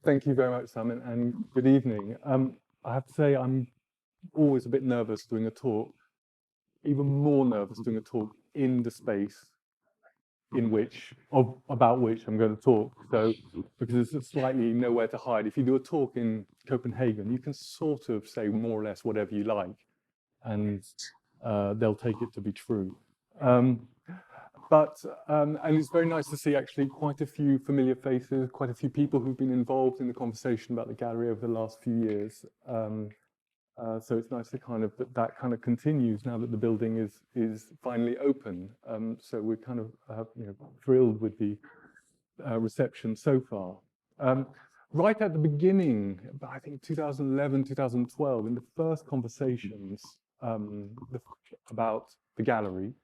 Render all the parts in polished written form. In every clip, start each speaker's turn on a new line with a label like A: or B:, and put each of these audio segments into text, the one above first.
A: Thank you very much, Simon, and good evening. I have to say I'm always a bit nervous doing a talk, even more nervous doing a talk in the space about which I'm going to talk. So, because there's slightly nowhere to hide. If you do a talk in Copenhagen, you can sort of say more or less whatever you like, and they'll take it to be true. And it's very nice to see actually quite a few familiar faces, quite a few people who've been involved in the conversation about the gallery over the last few years. So it's nice to kind of that kind of continues now that the building is finally open. So we're kind of thrilled with the reception so far. Right at the beginning, I think 2011, 2012, in the first conversations about the gallery,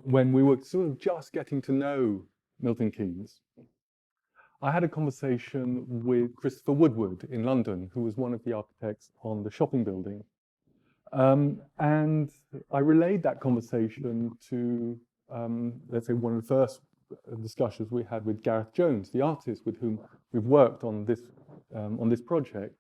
A: when we were sort of just getting to know Milton Keynes, I had a conversation with Christopher Woodward in London, who was one of the architects on the shopping building. And I relayed that conversation to, let's say, one of the first discussions we had with Gareth Jones, the artist with whom we've worked on this project.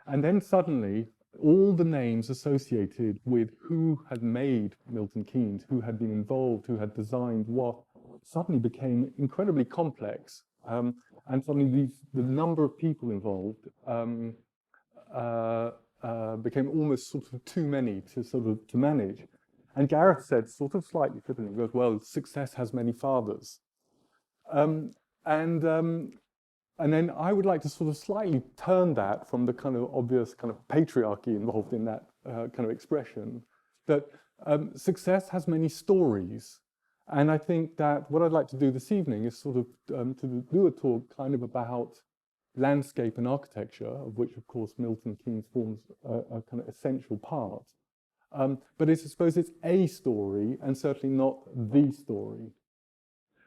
A: And then suddenly, all the names associated with who had made Milton Keynes, who had been involved, who had designed what, suddenly became incredibly complex. And suddenly the number of people involved became almost sort of too many to manage. And Gareth said, sort of slightly flippantly, goes, well, success has many fathers. And then I would like to sort of slightly turn that from the kind of obvious kind of patriarchy involved in that kind of expression, that success has many stories. And I think that what I'd like to do this evening is sort of to do a talk kind of about landscape and architecture, of which, of course, Milton Keynes forms a kind of essential part. But I suppose it's a story and certainly not the story.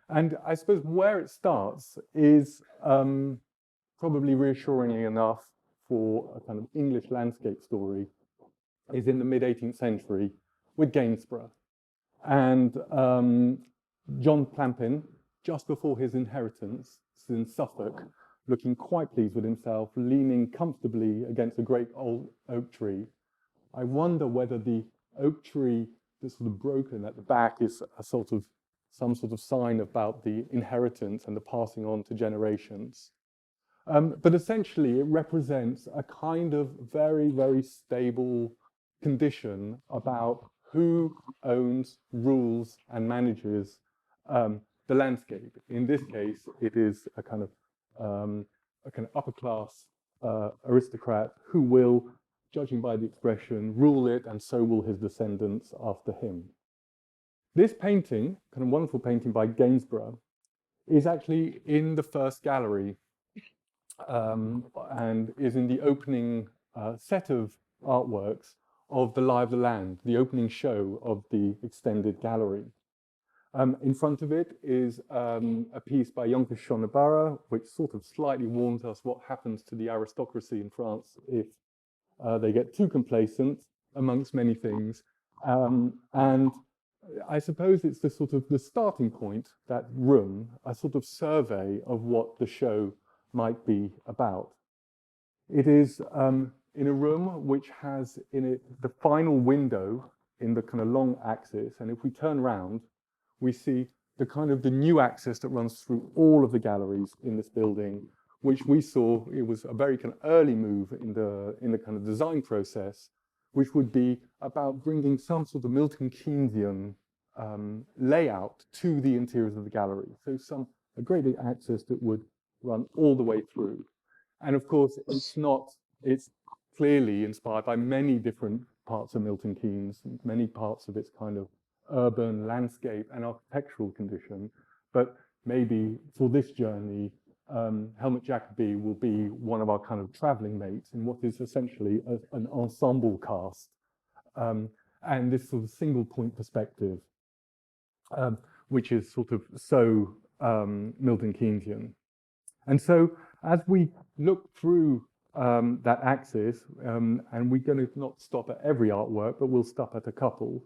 A: And I suppose where it starts is probably reassuringly enough for a kind of English landscape story, is in the mid-18th century with Gainsborough. And John Plampin, just before his inheritance, is in Suffolk, looking quite pleased with himself, leaning comfortably against a great old oak tree. I wonder whether the oak tree that's sort of broken at the back is some sort of sign about the inheritance and the passing on to generations. But essentially, it represents a kind of very, very stable condition about who owns, rules, and manages the landscape. In this case, it is a kind of upper class aristocrat who will, judging by the expression, rule it, and so will his descendants after him. This painting, kind of wonderful painting by Gainsborough, is actually in the first gallery and is in the opening set of artworks of the Lie of the Land, the opening show of the extended gallery. In front of it is a piece by Jonker Schonebara, which sort of slightly warns us what happens to the aristocracy in France if they get too complacent, amongst many things. And I suppose it's the starting point, that room, a sort of survey of what the show might be about. It is in a room which has in it the final window in the kind of long axis, and if we turn around, we see the new axis that runs through all of the galleries in this building, which we saw, it was a very kind of early move in the kind of design process, which would be about bringing some sort of Milton Keynesian layout to the interiors of the gallery. So a great big axis that would run all the way through. And of course, it's clearly inspired by many different parts of Milton Keynes, many parts of its kind of urban landscape and architectural condition. But maybe for this journey, Helmut Jacobi will be one of our kind of traveling mates in what is essentially an ensemble cast. And this sort of single point perspective, which is sort of so Milton Keynesian. And so as we look through that axis, and we're going to not stop at every artwork, but we'll stop at a couple,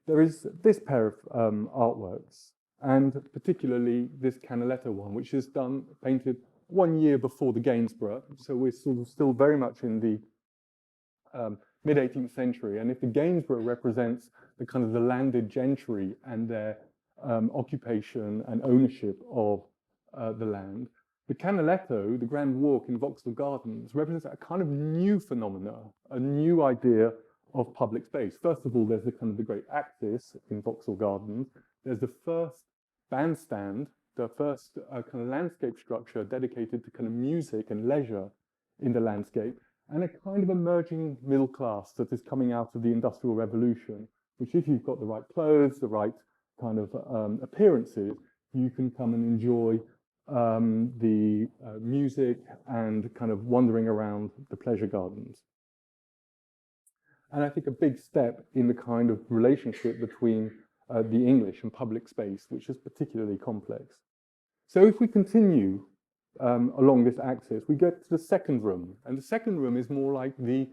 A: there is this pair of artworks, and particularly this Canaletto one, which is painted one year before the Gainsborough, so we're sort of still very much in the mid-18th century. And if the Gainsborough represents the kind of the landed gentry and their occupation and ownership of the land, the Canaletto, the Grand Walk in Vauxhall Gardens, represents a kind of new phenomena, a new idea of public space. First of all, there's the kind of the great axis in Vauxhall Gardens. There's the first bandstand, the first kind of landscape structure dedicated to kind of music and leisure in the landscape, and a kind of emerging middle class that is coming out of the Industrial Revolution, which if you've got the right clothes, the right kind of appearances, you can come and enjoy the music and kind of wandering around the pleasure gardens. And I think a big step in the kind of relationship between the English and public space, which is particularly complex. So if we continue along this axis, we get to the second room. And the second room is more like the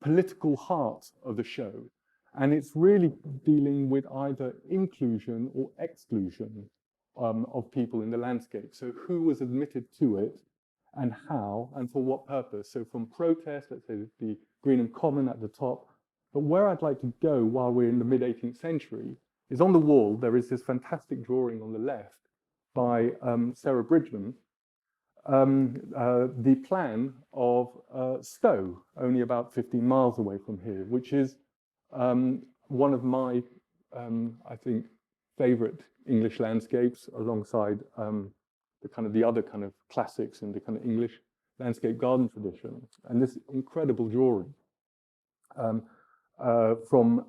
A: political heart of the show. And it's really dealing with either inclusion or exclusion of people in the landscape. So who was admitted to it and how and for what purpose? So from protest, let's say the Green and Common at the top. But where I'd like to go while we're in the mid-18th century is on the wall, there is this fantastic drawing on the left by Sarah Bridgman, the plan of Stowe, only about 15 miles away from here, which is one of my, I think, favorite English landscapes alongside the other kind of classics in the kind of English landscape garden tradition. And this incredible drawing from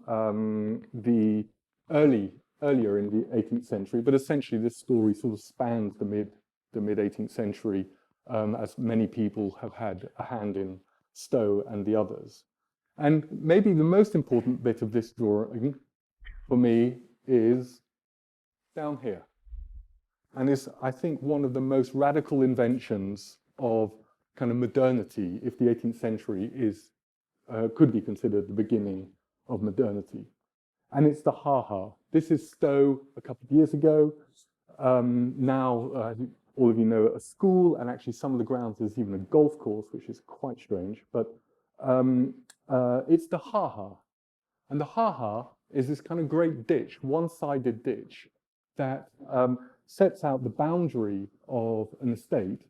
A: the earlier in the 18th century, but essentially this story sort of spans the mid 18th century, as many people have had a hand in Stowe and the others. And maybe the most important bit of this drawing for me is down here. And is, I think, one of the most radical inventions of kind of modernity, if the 18th century is could be considered the beginning of modernity. And it's the ha-ha. This is Stowe a couple of years ago. Now, all of you know, a school, and actually some of the grounds, there's even a golf course, which is quite strange. But it's the ha-ha. And the ha-ha is this kind of great ditch, one-sided ditch, that sets out the boundary of an estate,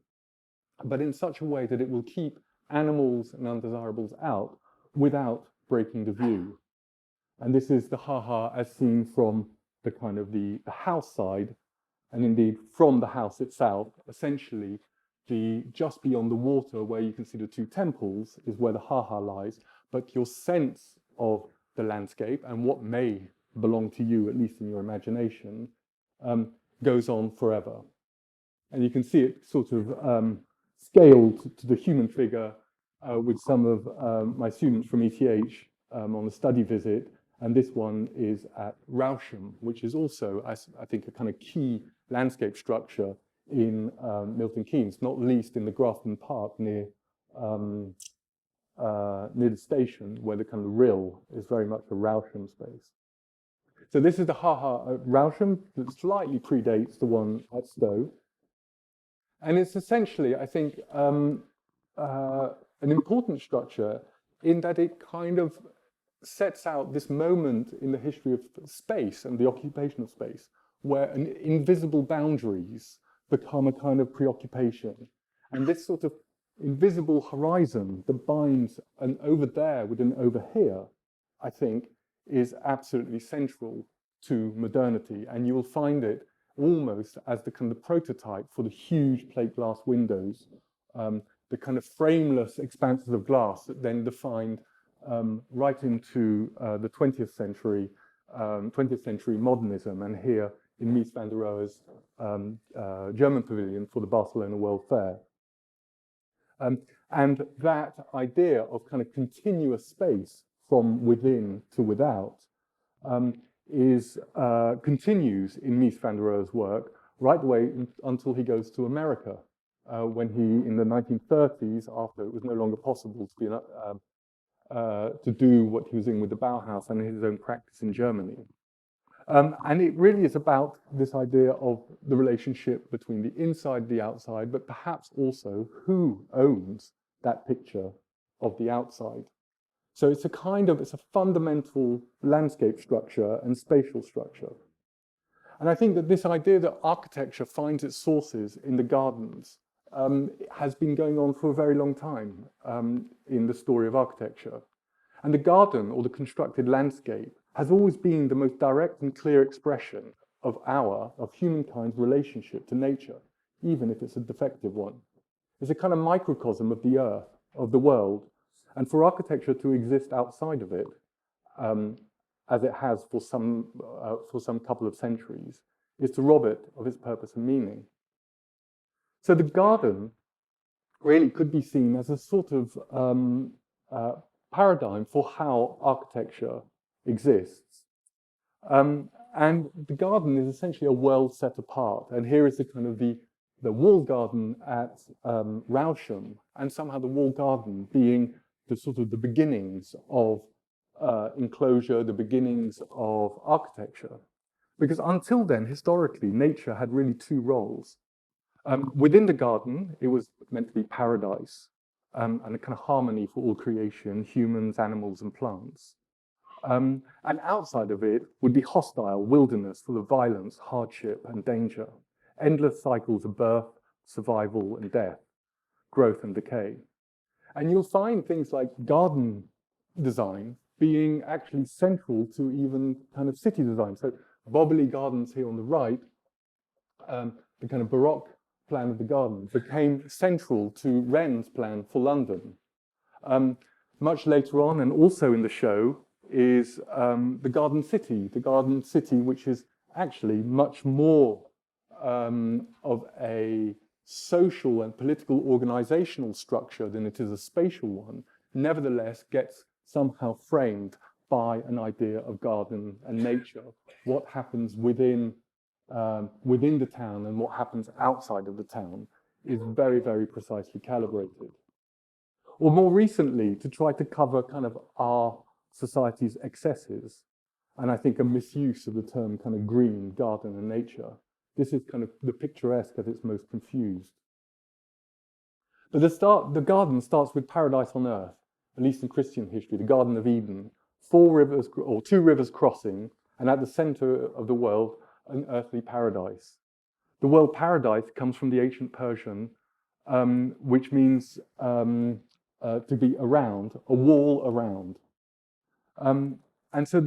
A: but in such a way that it will keep animals and undesirables out without breaking the view. And this is the ha-ha as seen from the kind of the house side, and indeed from the house itself. Essentially, just beyond the water where you can see the two temples is where the ha-ha lies, but your sense of the landscape and what may belong to you, at least in your imagination, goes on forever. And you can see it sort of scaled to the human figure with some of my students from ETH on a study visit. And this one is at Rousham, which is also, I think, a kind of key landscape structure in Milton Keynes, not least in the Grafton Park near the station, where the kind of rill is very much a Rousham space. So this is the ha-ha at Rousham that slightly predates the one at Stowe. And it's essentially, I think, an important structure in that it kind of sets out this moment in the history of space and the occupation of space where invisible boundaries become a kind of preoccupation. And this sort of invisible horizon that binds an over there with an over here, I think, is absolutely central to modernity. And you will find it almost as the kind of prototype for the huge plate glass windows, the kind of frameless expanses of glass that then defined right into the 20th century modernism, and here in Mies van der Rohe's German pavilion for the Barcelona World Fair. And that idea of kind of continuous space from within to without continues in Mies van der Rohe's work right the way until he goes to America, when he, in the 1930s, after it was no longer possible to be to do what he was doing with the Bauhaus and his own practice in Germany. And it really is about this idea of the relationship between the inside and the outside, but perhaps also who owns that picture of the outside. So it's a fundamental landscape structure and spatial structure. And I think that this idea that architecture finds its sources in the gardens has been going on for a very long time in the story of architecture. And the garden, or the constructed landscape, has always been the most direct and clear expression of humankind's relationship to nature, even if it's a defective one. It's a kind of microcosm of the earth, of the world, and for architecture to exist outside of it, as it has for some couple of centuries, is to rob it of its purpose and meaning. So the garden really could be seen as a sort of paradigm for how architecture exists. And the garden is essentially a world set apart. And here is the kind of the walled garden at Rousham, and somehow the walled garden being the sort of the beginnings of enclosure, the beginnings of architecture. Because until then, historically, nature had really two roles. Within the garden, it was meant to be paradise and a kind of harmony for all creation, humans, animals, and plants. And outside of it would be hostile wilderness full of violence, hardship, and danger, endless cycles of birth, survival, and death, growth and decay. And you'll find things like garden design being actually central to even kind of city design. So Bobbly Gardens here on the right, the kind of Baroque plan of the garden became central to Wren's plan for London. Much later on, and also in the show, is the Garden City, which is actually much more of a social and political organizational structure than it is a spatial one, nevertheless gets somehow framed by an idea of garden and nature, what happens within the town and what happens outside of the town is very, very precisely calibrated. Or more recently, to try to cover kind of our society's excesses, and I think a misuse of the term kind of green, garden and nature. This is kind of the picturesque at its most confused. But the garden starts with paradise on earth, at least in Christian history, the Garden of Eden, 2 rivers crossing, and at the center of the world, an earthly paradise. The word paradise comes from the ancient Persian, which means to be around, a wall around. And so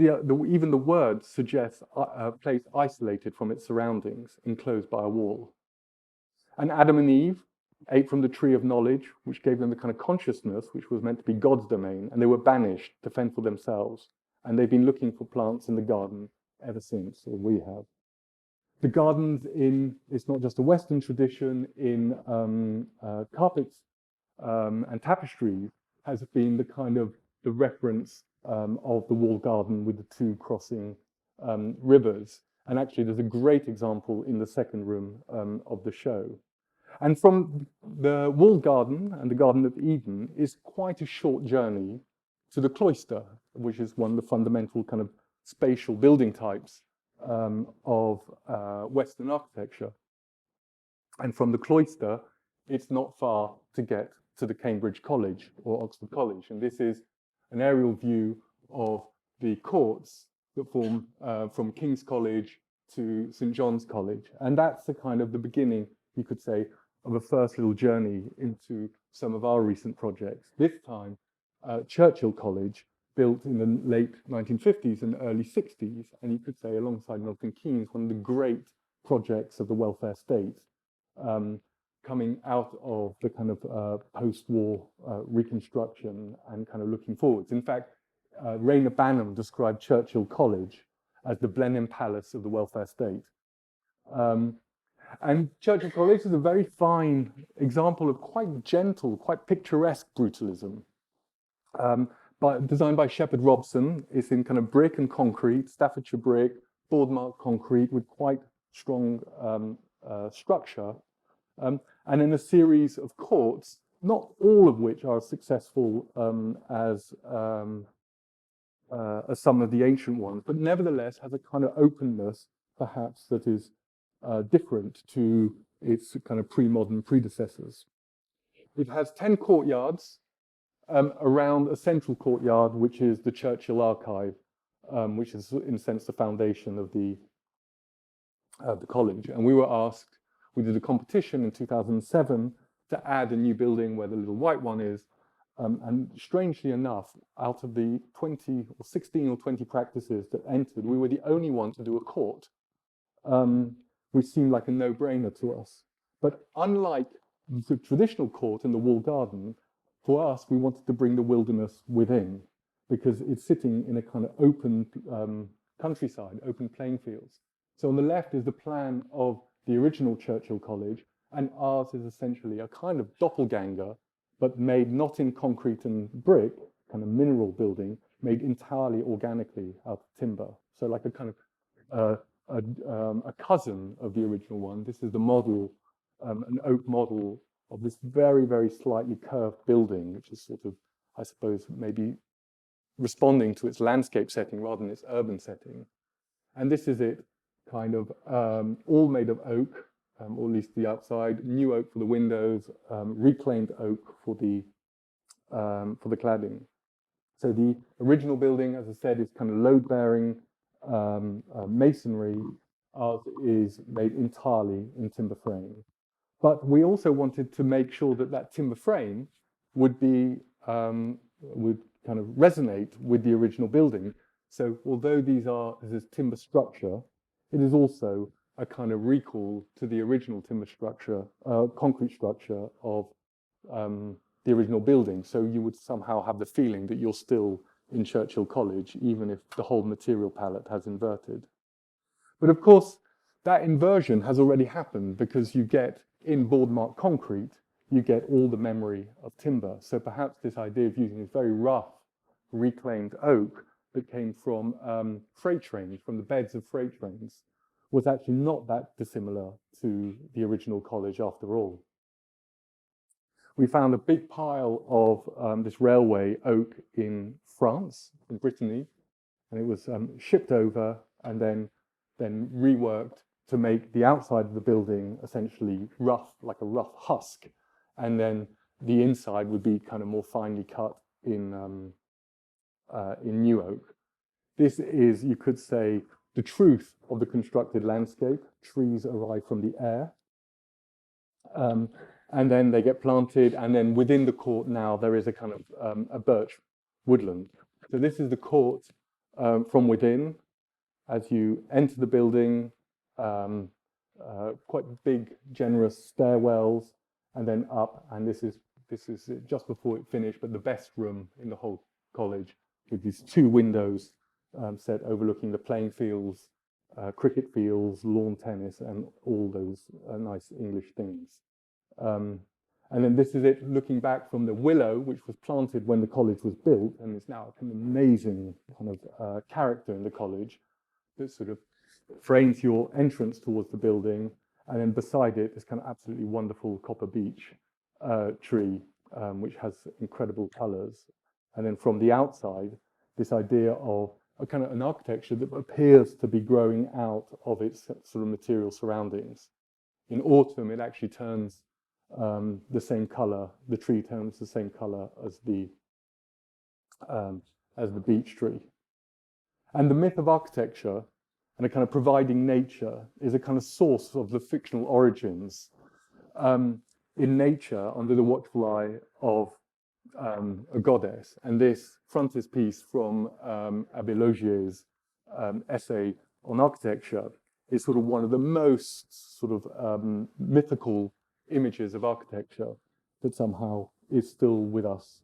A: even the word suggests a place isolated from its surroundings, enclosed by a wall. And Adam and Eve ate from the tree of knowledge, which gave them the kind of consciousness which was meant to be God's domain, and they were banished to fend for themselves. And they've been looking for plants in the garden ever since, or we have. The gardens it's not just a Western tradition, in carpets and tapestries has been the kind of the reference of the walled garden with the 2 crossing rivers. And actually there's a great example in the second room of the show. And from the walled garden and the Garden of Eden is quite a short journey to the cloister, which is one of the fundamental kind of spatial building types of Western architecture. And from the cloister, it's not far to get to the Cambridge College or Oxford College. And this is an aerial view of the courts that form from King's College to St. John's College. And that's the kind of the beginning, you could say, of a first little journey into some of our recent projects. This time, Churchill College, built in the late 1950s and early 60s, and you could say alongside Milton Keynes, one of the great projects of the welfare state, coming out of the kind of post-war reconstruction and kind of looking forwards. In fact, Rayner Banham described Churchill College as the Blenheim Palace of the welfare state. And Churchill College is a very fine example of quite gentle, quite picturesque brutalism. Designed by Shepherd Robson, it's in kind of brick and concrete, Staffordshire brick, boardmark concrete with quite strong structure. And in a series of courts, not all of which are as successful as as some of the ancient ones, but nevertheless has a kind of openness, perhaps, that is different to its kind of pre-modern predecessors. It has 10 courtyards around a central courtyard, which is the Churchill Archive, which is, in a sense, the foundation of the college. And we were asked, we did a competition in 2007 to add a new building where the little white one is. And strangely enough, out of the 20 or 16 or 20 practices that entered, we were the only one to do a court, which seemed like a no-brainer to us. But unlike the traditional court in the walled garden, for us, we wanted to bring the wilderness within, because it's sitting in a kind of open countryside, open playing fields. So on the left is the plan of the original Churchill College, and ours is essentially a kind of doppelganger, but made not in concrete and brick, kind of mineral building, made entirely organically out of timber. So like a kind of a cousin of the original one. This is the model, an oak model of this very, very slightly curved building, which is sort of, I suppose, maybe responding to its landscape setting rather than its urban setting. And this is it, kind of all made of oak, or at least the outside, new oak for the windows, reclaimed oak for the cladding. So the original building, as I said, is kind of load-bearing masonry. Ours is made entirely in timber frame. But we also wanted to make sure that that timber frame would be would kind of resonate with the original building. So although this is timber structure, it is also a kind of recall to the original timber structure, concrete structure of the original building. So you would somehow have the feeling that you're still in Churchill College, even if the whole material palette has inverted. But of course, that inversion has already happened, because you get, in board-marked concrete, you get all the memory of timber. So perhaps this idea of using this very rough, reclaimed oak that came from freight trains, from the beds of freight trains, was actually not that dissimilar to the original college after all. We found a big pile of this railway oak in France, in Brittany, and it was shipped over and then reworked to make the outside of the building essentially rough, like a rough husk, and then the inside would be kind of more finely cut in new oak. This is, you could say, the truth of the constructed landscape. Trees arrive from the air, and then they get planted, and then within the court now there is a kind of a birch woodland. So this is the court from within. As you enter the building, quite big, generous stairwells, and then up, and this is just before it finished, but the best room in the whole college, with these two windows set overlooking the playing fields, cricket fields, lawn tennis, and all those nice English things. And then this is it looking back from the willow, which was planted when the college was built, and is now an amazing kind of character in the college that sort of frames your entrance towards the building. And then beside it, this kind of absolutely wonderful copper beech tree, which has incredible colors. And then from the outside, this idea of a kind of an architecture that appears to be growing out of its sort of material surroundings. In autumn, it actually turns the same color. The tree turns the same color as the beech tree. And the myth of architecture and a kind of providing nature is a kind of source of the fictional origins in nature under the watchful eye of a goddess. And this frontispiece from Abbé Logier's essay on architecture is sort of one of the most sort of mythical images of architecture that somehow is still with us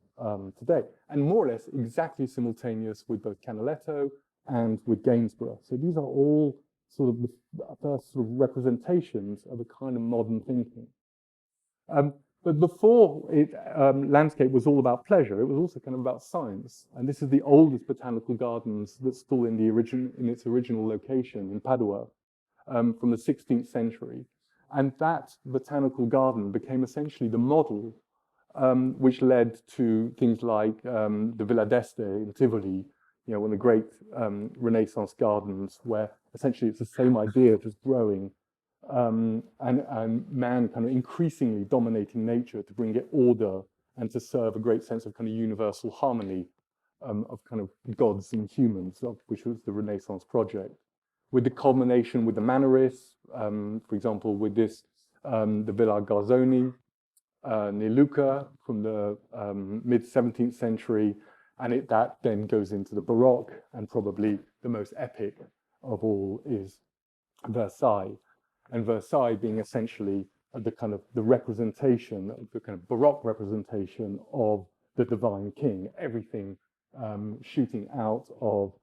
A: today, and more or less exactly simultaneous with both Canaletto and with Gainsborough. So these are all sort of the first sort of representations of a kind of modern thinking. But before landscape was all about pleasure, it was also kind of about science. And this is the oldest botanical gardens that's still in its original location in Padua from the 16th century. And that botanical garden became essentially the model which led to things like the Villa d'Este in Tivoli, one of the great Renaissance gardens, where essentially it's the same idea, just growing, and man kind of increasingly dominating nature to bring it order and to serve a great sense of kind of universal harmony of kind of gods and humans, which was the Renaissance project. With the culmination with the Mannerists, for example, with this, the Villa Garzoni near Lucca from the mid-17th century, and that then goes into the Baroque, and probably the most epic of all is Versailles. And Versailles being essentially the kind of the representation, the kind of Baroque representation of the divine king, everything shooting out of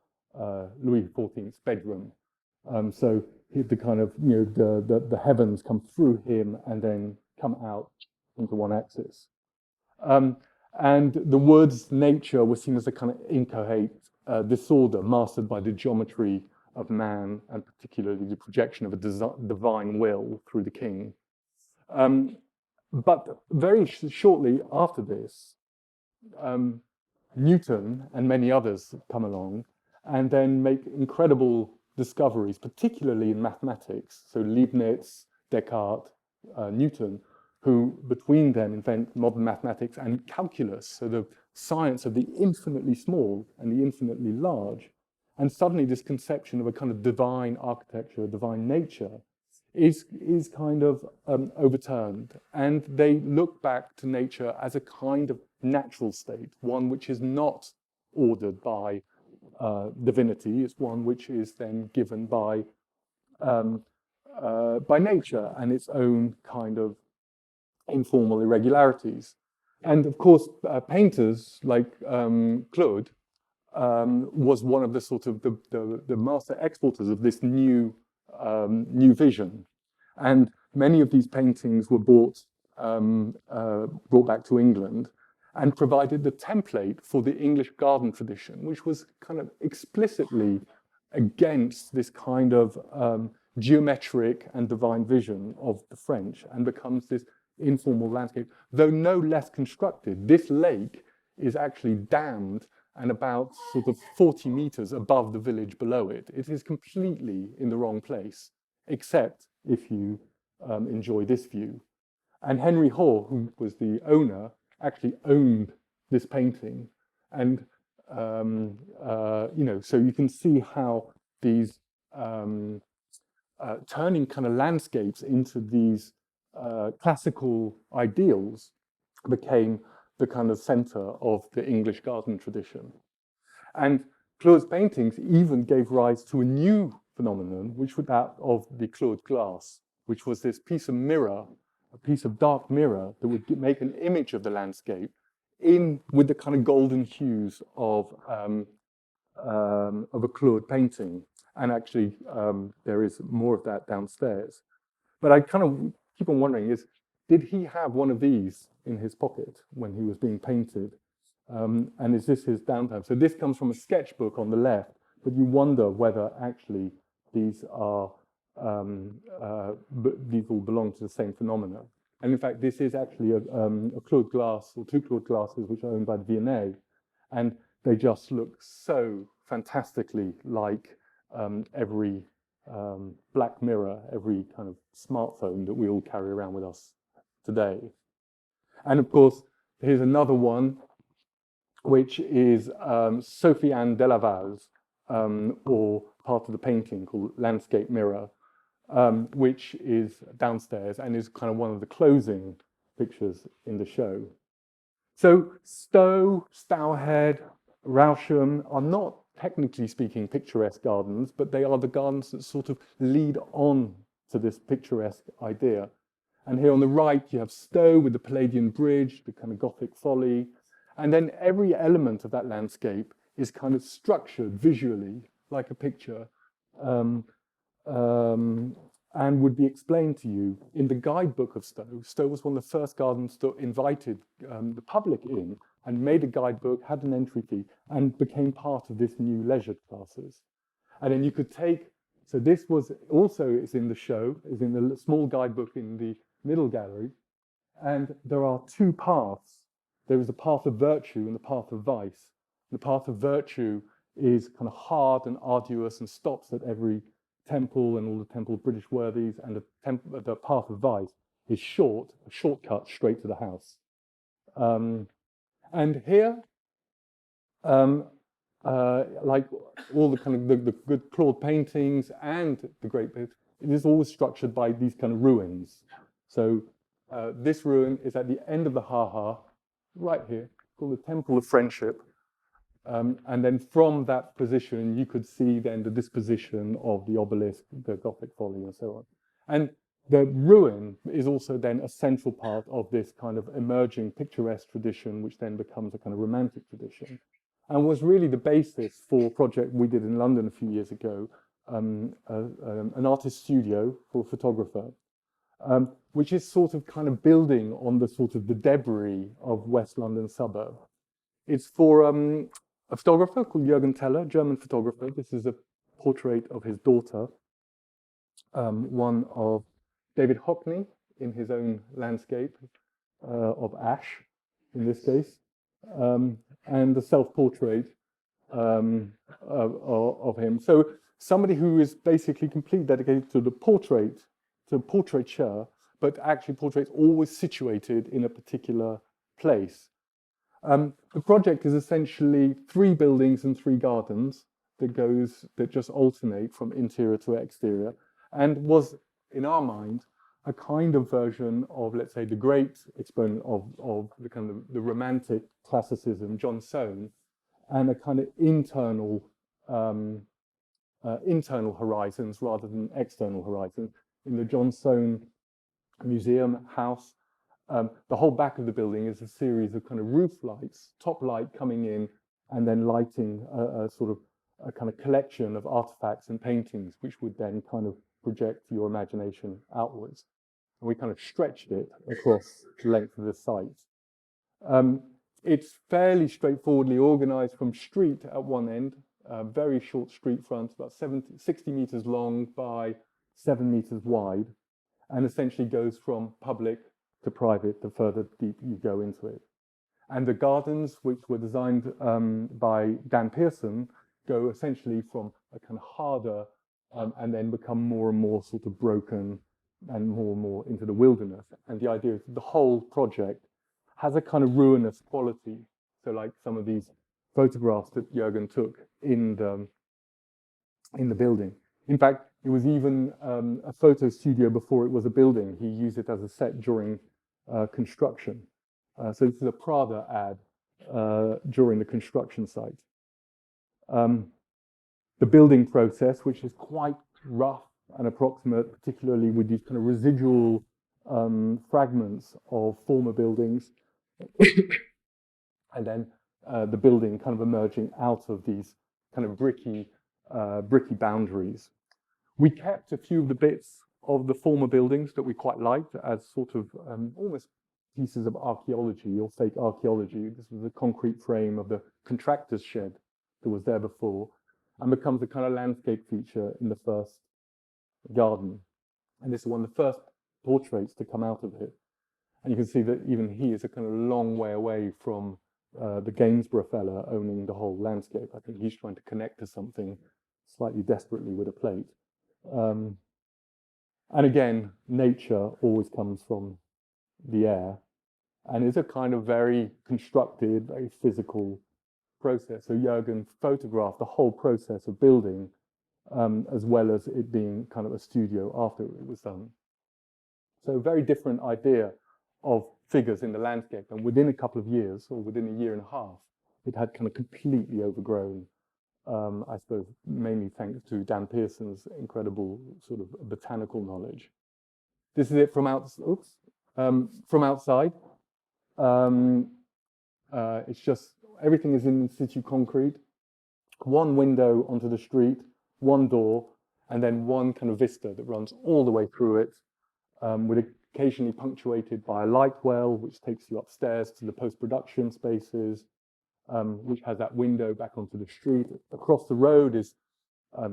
A: Louis XIV's bedroom. So the kind of, the heavens come through him and then come out into one axis. And the word's nature was seen as a kind of inchoate disorder mastered by the geometry of man, and particularly the projection of a divine will through the king. But very shortly after this, Newton and many others come along and then make incredible discoveries, particularly in mathematics. So Leibniz, Descartes, Newton, who between them invent modern mathematics and calculus, so the science of the infinitely small and the infinitely large. And suddenly this conception of a kind of divine architecture, a divine nature, is kind of overturned. And they look back to nature as a kind of natural state, one which is not ordered by divinity. It's one which is then given by nature and its own kind of informal irregularities. And of course, painters like Claude was one of the sort of the master exporters of this new vision. And many of these paintings were brought back to England and provided the template for the English garden tradition, which was kind of explicitly against this kind of geometric and divine vision of the French, and becomes this informal landscape, though no less constructed. This lake is actually dammed and about sort of 40 meters above the village below it. It is completely in the wrong place, except if you enjoy this view. And Henry Hoare, who was the owner, actually owned this painting. And, so you can see how these turning kind of landscapes into these classical ideals became the kind of center of the English garden tradition. And Claude's paintings even gave rise to a new phenomenon, which was that of the Claude glass, which was this piece of mirror, a piece of dark mirror that would make an image of the landscape with the kind of golden hues of a Claude painting. And actually, there is more of that downstairs. But I kind of keep on wondering, did he have one of these in his pocket when he was being painted? And is this his downtime? So this comes from a sketchbook on the left, but you wonder whether actually these all belong to the same phenomena. And in fact, this is actually a Claude glass, or two Claude glasses, which are owned by the V&A, and they just look so fantastically like every black mirror, every kind of smartphone that we all carry around with us today. And of course, here's another one, which is Sophie Anne Delaval's, or part of the painting called Landscape Mirror, which is downstairs and is kind of one of the closing pictures in the show. So Stowe, Stourhead, Rousham are not, technically speaking, picturesque gardens, but they are the gardens that sort of lead on to this picturesque idea. And here on the right, you have Stowe with the Palladian Bridge, the kind of Gothic folly. And then every element of that landscape is kind of structured visually, like a picture, and would be explained to you in the guidebook of Stowe. Stowe was one of the first gardens that invited the public in and made a guidebook, had an entry fee, and became part of this new leisure classes. And then you could take, so this was also is in the show, is in the small guidebook in the middle gallery, and there are two paths. There is the path of virtue and the path of vice. The path of virtue is kind of hard and arduous and stops at every temple and all the temple British worthies, and the path of vice is short, a shortcut straight to the house. And here, like all the kind of the good Claude paintings and the great bit, it is always structured by these kind of ruins. So this ruin is at the end of the Ha-Ha, right here, called the Temple of Friendship. And then from that position, you could see then the disposition of the obelisk, the Gothic folly, and so on. And the ruin is also then a central part of this kind of emerging picturesque tradition, which then becomes a kind of romantic tradition, and was really the basis for a project we did in London a few years ago, an artist studio for a photographer, which is sort of kind of building on the sort of the debris of West London suburb. It's for a photographer called Jurgen Teller, German photographer. This is a portrait of his daughter, one of David Hockney in his own landscape of ash, in this case, and the self-portrait of him. So somebody who is basically completely dedicated to the portrait, to portraiture, but actually portraits always situated in a particular place. The project is essentially 3 buildings and 3 gardens that just alternate from interior to exterior, and was, in our mind, a kind of version of, let's say, the great exponent of the kind of the romantic classicism, John Soane, and a kind of internal horizons rather than external horizons. In the John Soane Museum house, the whole back of the building is a series of kind of roof lights, top light coming in, and then lighting a kind of collection of artifacts and paintings, which would then kind of project your imagination outwards. And we kind of stretched it across the length of the site. It's fairly straightforwardly organized from street at one end, very short street front, about 60 meters long by 7 meters wide, and essentially goes from public to private the further deep you go into it. And the gardens, which were designed by Dan Pearson, go essentially from a kind of harder and then become more and more sort of broken and more into the wilderness. And the idea is the whole project has a kind of ruinous quality. So like some of these photographs that Jurgen took in the building. In fact, it was even a photo studio before it was a building. He used it as a set during construction. So this is a Prada ad during the construction site. The building process, which is quite rough and approximate, particularly with these kind of residual fragments of former buildings, and then the building kind of emerging out of these kind of bricky boundaries. We kept a few of the bits of the former buildings that we quite liked as sort of almost pieces of archaeology or fake archaeology. This was a concrete frame of the contractor's shed that was there before, and becomes a kind of landscape feature in the first garden. And this is one of the first portraits to come out of it. And you can see that even he is a kind of long way away from the Gainsborough fella owning the whole landscape. I think he's trying to connect to something slightly desperately with a plate. And again, nature always comes from the air and is a kind of very constructed, very physical process. So Jurgen photographed the whole process of building, as well as it being kind of a studio after it was done. So a very different idea of figures in the landscape. And within a couple of years, or within a year and a half, it had kind of completely overgrown, I suppose, mainly thanks to Dan Pearson's incredible sort of botanical knowledge. This is it from outside. It's just, everything is in situ concrete, one window onto the street, one door, and then one kind of vista that runs all the way through it, with occasionally punctuated by a light well, which takes you upstairs to the post-production spaces, which has that window back onto the street. Across the road is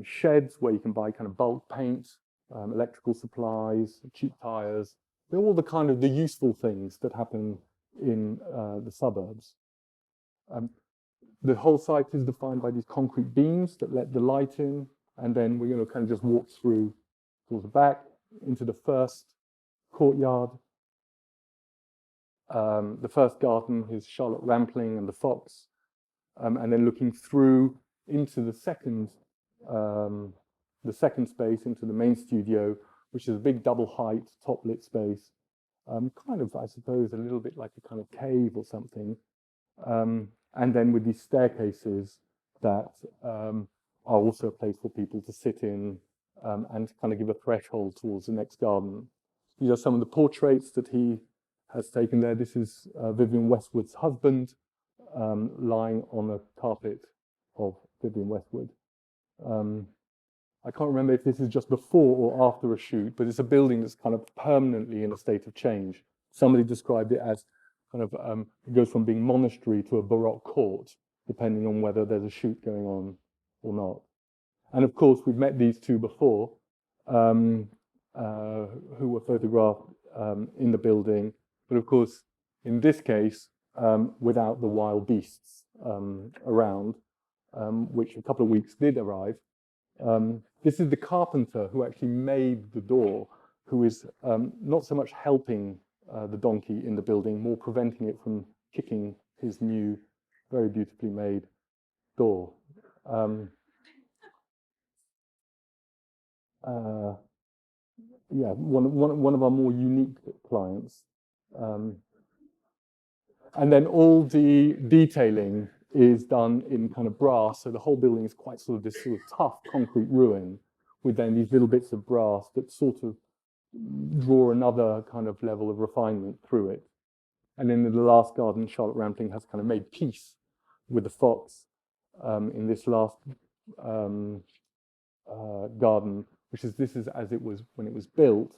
A: sheds where you can buy kind of bulk paint, electrical supplies, cheap tires. They're all the kind of the useful things that happen in the suburbs. The whole site is defined by these concrete beams that let the light in, and then we're going to kind of just walk through towards the back into the first courtyard. The first garden is Charlotte Rampling and the Fox, and then looking through into the second space, into the main studio, which is a big double height, top lit space, kind of, I suppose, a little bit like a kind of cave or something. And then with these staircases that are also a place for people to sit in and kind of give a threshold towards the next garden. These are some of the portraits that he has taken there. This is Vivienne Westwood's husband lying on a carpet of Vivienne Westwood. I can't remember if this is just before or after a shoot, but it's a building that's kind of permanently in a state of change. Somebody described it as kind of, it goes from being monastery to a Baroque court, depending on whether there's a shoot going on or not. And of course, we've met these two before, who were photographed in the building, but of course, in this case, without the wild beasts around, which a couple of weeks did arrive. This is the carpenter who actually made the door, who is not so much helping the donkey in the building, more preventing it from kicking his new, very beautifully made door. Yeah, one of our more unique clients. And then all the detailing is done in kind of brass, so the whole building is quite sort of this sort of tough concrete ruin, with then these little bits of brass that sort of draw another kind of level of refinement through it. And then in the last garden, Charlotte Rampling has kind of made peace with the fox in this last garden, this is as it was when it was built,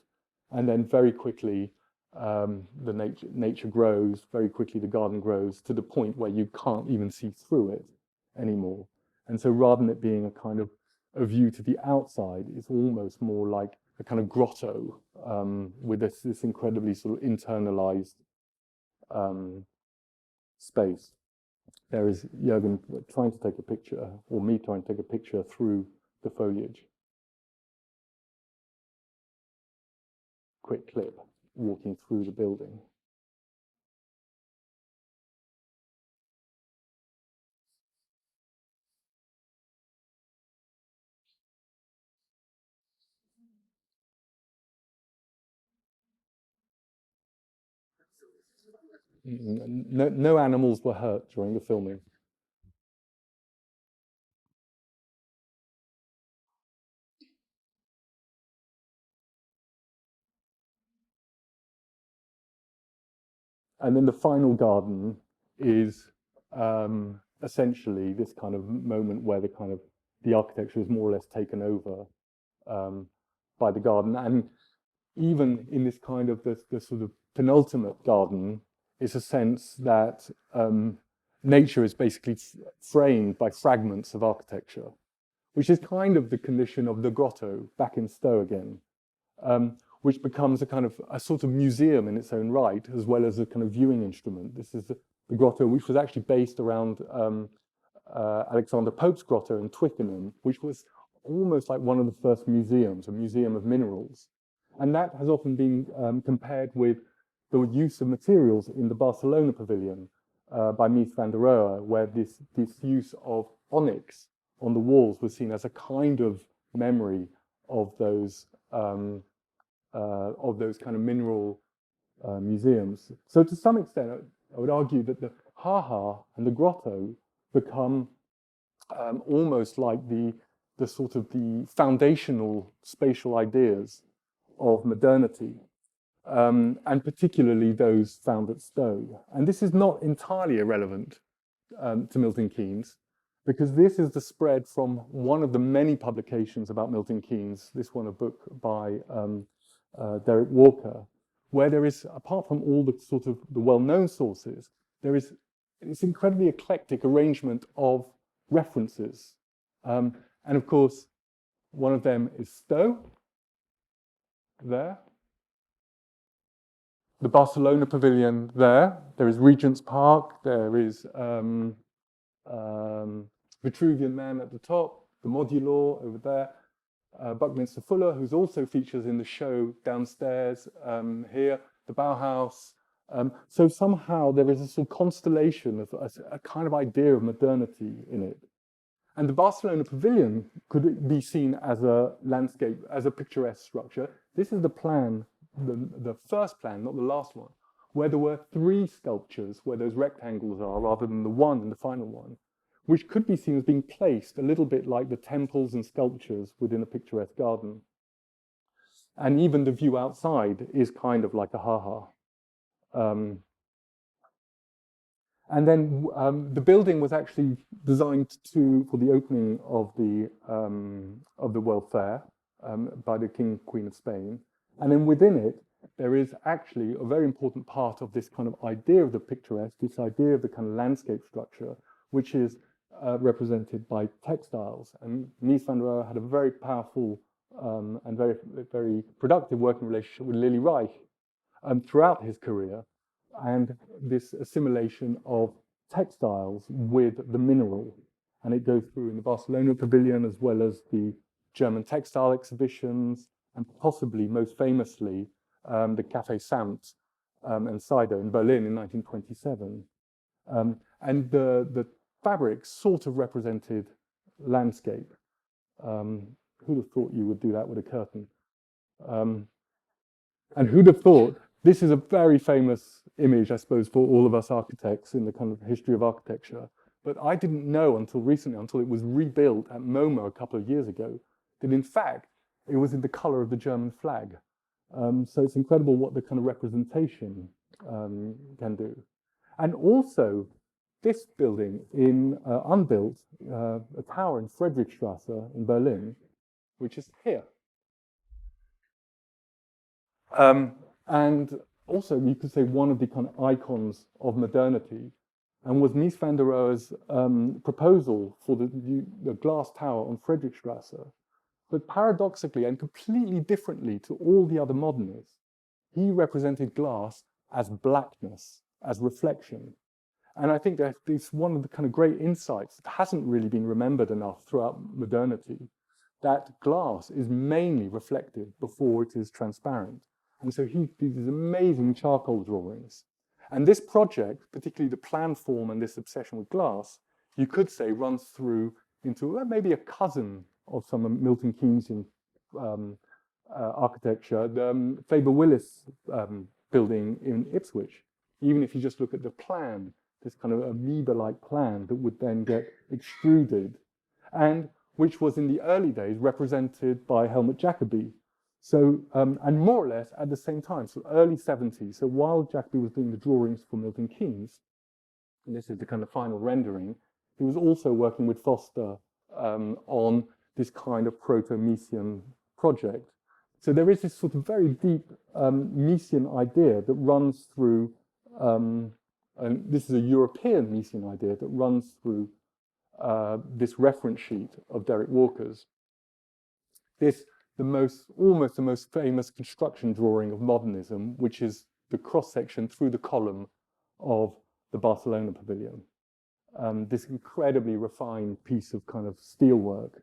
A: and then very quickly the nature grows, very quickly the garden grows to the point where you can't even see through it anymore. And so rather than it being a kind of a view to the outside, it's almost more like a kind of grotto with this incredibly sort of internalized space. There is Juergen trying to take a picture, or me trying to take a picture through the foliage. Quick clip, walking through the building. No animals were hurt during the filming. And then the final garden is essentially this kind of moment where the architecture is more or less taken over by the garden. And even in this kind of the sort of penultimate garden, it's a sense that nature is basically framed by fragments of architecture, which is kind of the condition of the Grotto back in Stowe again, which becomes a kind of a sort of museum in its own right, as well as a kind of viewing instrument. This is the Grotto, which was actually based around Alexander Pope's Grotto in Twickenham, which was almost like one of the first museums, a museum of minerals. And that has often been compared with the use of materials in the Barcelona Pavilion by Mies van der Rohe, where this use of onyx on the walls was seen as a kind of memory of those kind of mineral museums. So to some extent, I would argue that the ha-ha and the Grotto become almost like the sort of the foundational spatial ideas of modernity, and particularly those found at Stowe. And this is not entirely irrelevant to Milton Keynes, because this is the spread from one of the many publications about Milton Keynes, this one a book by Derek Walker, where there is, apart from all the sort of the well-known sources, there is this incredibly eclectic arrangement of references. And of course, one of them is Stowe, there. The Barcelona Pavilion there. There is Regent's Park. There is Vitruvian Man at the top, the Modular over there, Buckminster Fuller, who's also features in the show downstairs here, the Bauhaus. So somehow there is a sort of constellation of a kind of idea of modernity in it. And the Barcelona Pavilion could be seen as a landscape, as a picturesque structure. This is the plan, the first plan, not the last one, where there were 3 sculptures where those rectangles are, rather than the one in the final one, which could be seen as being placed a little bit like the temples and sculptures within a picturesque garden. And even the view outside is kind of like a ha-ha. And then the building was actually designed for the opening of the World Fair by the King and Queen of Spain. And then within it, there is actually a very important part of this kind of idea of the picturesque, this idea of the kind of landscape structure, which is represented by textiles. And Mies van der Rohe had a very powerful and very, very productive working relationship with Lily Reich throughout his career, and this assimilation of textiles with the mineral. And it goes through in the Barcelona Pavilion, as well as the German textile exhibitions, and possibly most famously, the Café Samt and Cider in Berlin in 1927. And the fabrics sort of represented landscape. Who'd have thought you would do that with a curtain? And who'd have thought, this is a very famous image, I suppose, for all of us architects in the kind of history of architecture. But I didn't know until recently, until it was rebuilt at MoMA a couple of years ago, that in fact, it was in the color of the German flag. So it's incredible what the kind of representation can do. And also, this building in unbuilt, a tower in Friedrichstrasse in Berlin, which is here. And also, you could say one of the kind of icons of modernity, and was Mies van der Rohe's proposal for the glass tower on Friedrichstrasse. But paradoxically and completely differently to all the other modernists, he represented glass as blackness, as reflection. And I think that it's one of the kind of great insights that hasn't really been remembered enough throughout modernity, that glass is mainly reflective before it is transparent. And so he did these amazing charcoal drawings. And this project, particularly the plan form and this obsession with glass, you could say runs through into maybe a cousin of some Milton Keynesian architecture, the Faber-Willis building in Ipswich. Even if you just look at the plan, this kind of amoeba-like plan that would then get extruded, and which was in the early days represented by Helmut Jacobi. So, and more or less at the same time, so early 70s. So while Jacobi was doing the drawings for Milton Keynes, and this is the kind of final rendering, he was also working with Foster on this kind of proto-Miesian project. So there is this sort of very deep Miesian idea that runs through, and this is a European Miesian idea that runs through this reference sheet of Derek Walker's. Almost the most famous construction drawing of modernism, which is the cross-section through the column of the Barcelona Pavilion. This incredibly refined piece of kind of steelwork,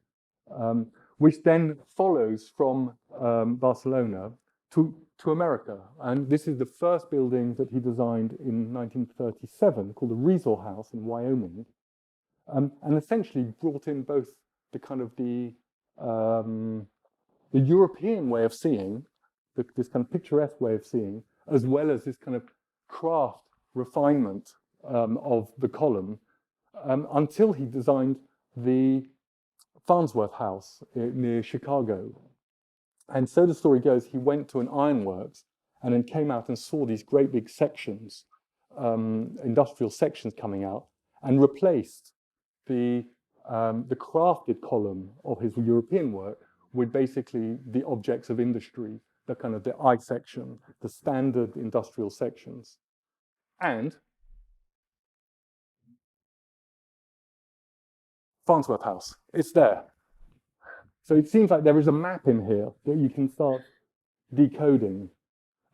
A: which then follows from Barcelona to America. And this is the first building that he designed in 1937, called the Resor House in Wyoming, and essentially brought in both the kind of the European way of seeing, this kind of picturesque way of seeing, as well as this kind of craft refinement of the column, until he designed the Fansworth House near Chicago. And so the story goes, he went to an ironworks and then came out and saw these great big sections, industrial sections coming out, and replaced the crafted column of his European work with basically the objects of industry, the kind of the I section, the standard industrial sections. And Fansworth House, it's there. So it seems like there is a map in here that you can start decoding.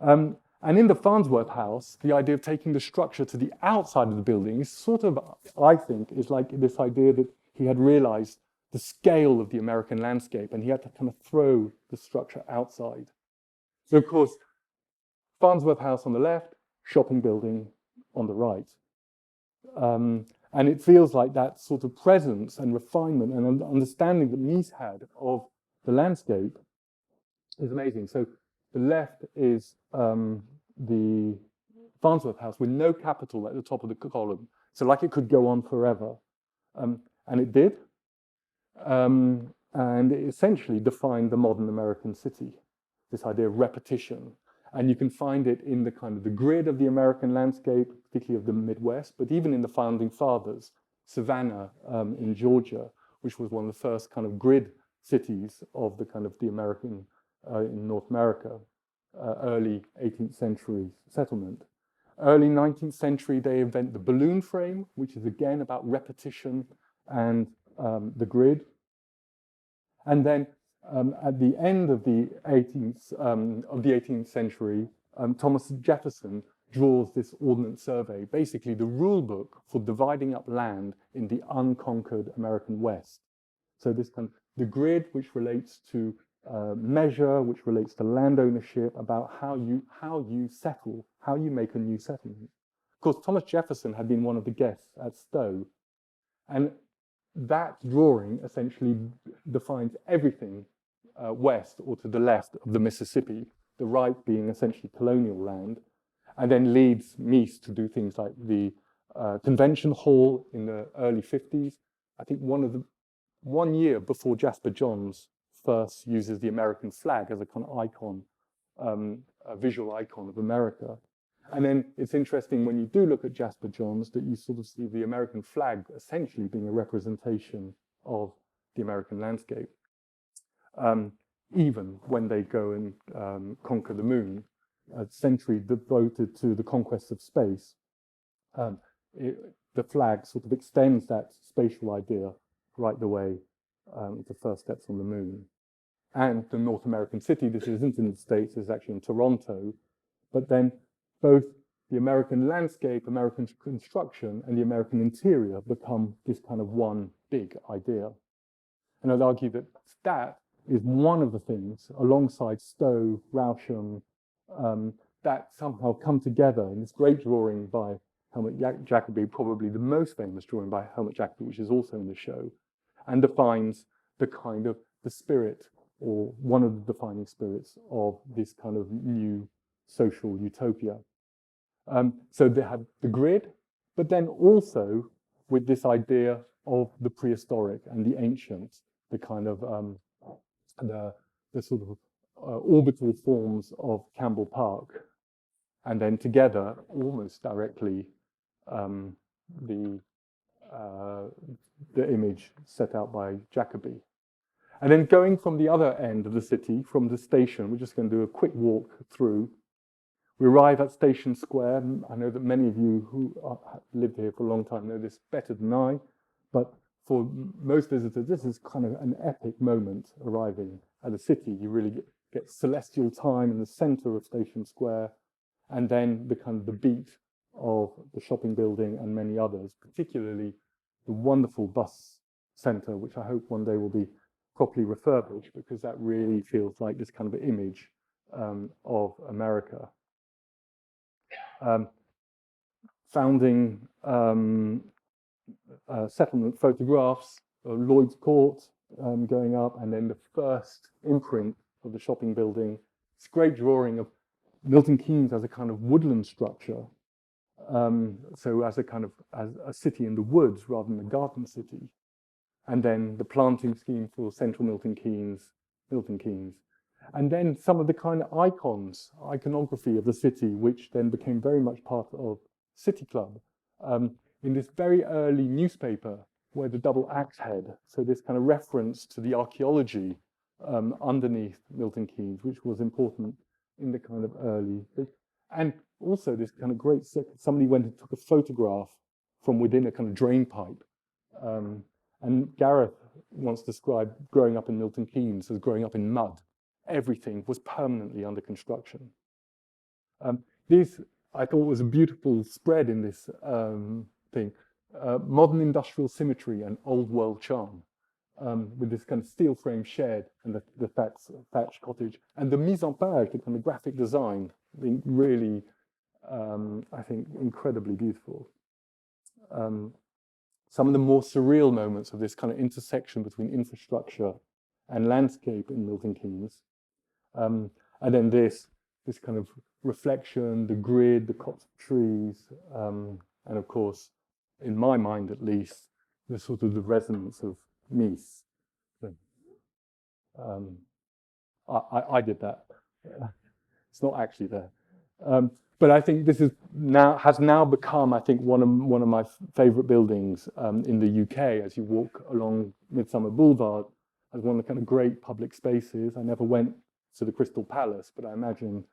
A: And And in the Fansworth House, the idea of taking the structure to the outside of the building is sort of, I think, is like this idea that he had realized the scale of the American landscape and he had to kind of throw the structure outside. So, of course, Farnsworth House on the left, shopping building on the right. And it feels like that sort of presence and refinement and understanding that Mies had of the landscape is amazing. So the left is the Farnsworth House with no capital at the top of the column. So like it could go on forever. And it did. And it essentially defined the modern American city, this idea of repetition. And you can find it in the kind of the grid of the American landscape, particularly of the Midwest, but even in the founding fathers, Savannah in Georgia, which was one of the first kind of grid cities of the kind of the American, in North America, early 18th century settlement. Early 19th century, they invent the balloon frame, which is again about repetition and the grid. And then at the end of the 18th century, Thomas Jefferson draws this Ordnance Survey, basically the rule book for dividing up land in the unconquered American West. So this kind of the grid, which relates to measure, which relates to land ownership, about how you settle, how you make a new settlement. Of course, Thomas Jefferson had been one of the guests at Stowe, and that drawing essentially defines everything west or to the left of the Mississippi, the right being essentially colonial land, and then leads Mies to do things like the Convention Hall in the early 50s. I think 1 year before Jasper Johns first uses the American flag as a kind of icon, a visual icon of America. And then it's interesting when you do look at Jasper Johns that you sort of see the American flag essentially being a representation of the American landscape. Even when they go and conquer the moon, a century devoted to the conquest of space, the flag sort of extends that spatial idea right the way the first steps on the moon. And the North American city, this isn't in the States, it's actually in Toronto, but then both the American landscape, American construction, and the American interior become this kind of one big idea. And I'd argue that that is one of the things, alongside Stowe, Rousham, that somehow come together in this great drawing by Helmut Jacobi, probably the most famous drawing by Helmut Jacobi, which is also in the show, and defines the kind of the spirit, or one of the defining spirits of this kind of new social utopia. So they have the grid, but then also with this idea of the prehistoric and the ancient, the kind of the sort of orbital forms of Campbell Park, and then together, almost directly, the image set out by Jacobi. And then going from the other end of the city, from the station, we're just going to do a quick walk through. We arrive at Station Square. I know that many of you who have lived here for a long time know this better than I, but for most visitors, this is kind of an epic moment arriving at the city. You really get celestial time in the center of Station Square, and then the kind of the beat of the shopping building and many others, particularly the wonderful bus center, which I hope one day will be properly refurbished, because that really feels like this kind of image of America. Founding settlement photographs of Lloyd's Court going up, and then the first imprint of the shopping building. It's a great drawing of Milton Keynes as a kind of woodland structure. So as a kind of as a city in the woods rather than a garden city. And then the planting scheme for central Milton Keynes. And then some of the kind of iconography of the city, which then became very much part of City Club. In this very early newspaper, where the double axe head, so this kind of reference to the archaeology underneath Milton Keynes, which was important in the kind of early, and also this kind of great, somebody went and took a photograph from within a kind of drain pipe. And Gareth once described growing up in Milton Keynes as growing up in mud. Everything was permanently under construction. This, I thought, was a beautiful spread in this thing. Modern industrial symmetry and old world charm, with this kind of steel frame shed and the thatched cottage. And the mise en page, the kind of graphic design, being really, I think, incredibly beautiful. Some of the more surreal moments of this kind of intersection between infrastructure and landscape in Milton Keynes. And then this kind of reflection, the grid, the copse of trees, and of course, in my mind at least, the sort of the resonance of Mies. I did that. It's not actually there. But I think this has now become, I think, one of my favorite buildings in the UK as you walk along Midsummer Boulevard, as one of the kind of great public spaces. I never went to the Crystal Palace, but I imagine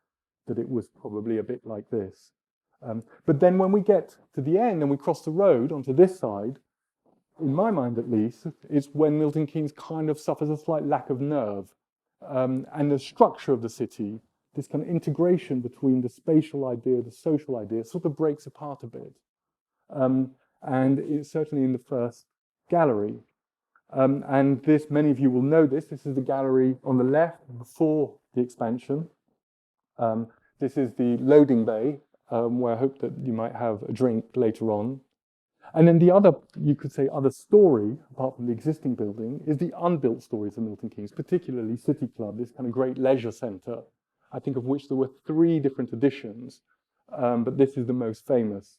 A: that it was probably a bit like this. But then when we get to the end and we cross the road onto this side, in my mind at least, it's when Milton Keynes kind of suffers a slight lack of nerve. And the structure of the city, this kind of integration between the spatial idea, the social idea, sort of breaks apart a bit. And it's certainly in the first gallery. And this, many of you will know this is the gallery on the left before the expansion. This is the loading bay, where I hope that you might have a drink later on. And then the other, you could say, other story, apart from the existing building, is the unbuilt stories of Milton Keynes, particularly City Club, this kind of great leisure centre, I think of which there were 3 different editions, but this is the most famous.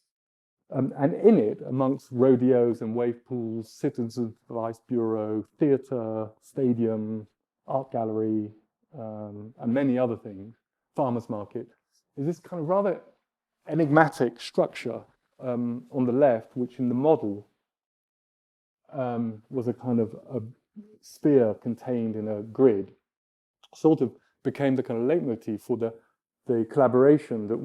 A: And in it, amongst rodeos and wave pools, Citizens Advice Bureau, theatre, stadium, art gallery, and many other things, farmers market, is this kind of rather enigmatic structure on the left, which in the model was a kind of a sphere contained in a grid, sort of became the kind of leitmotif for the collaboration that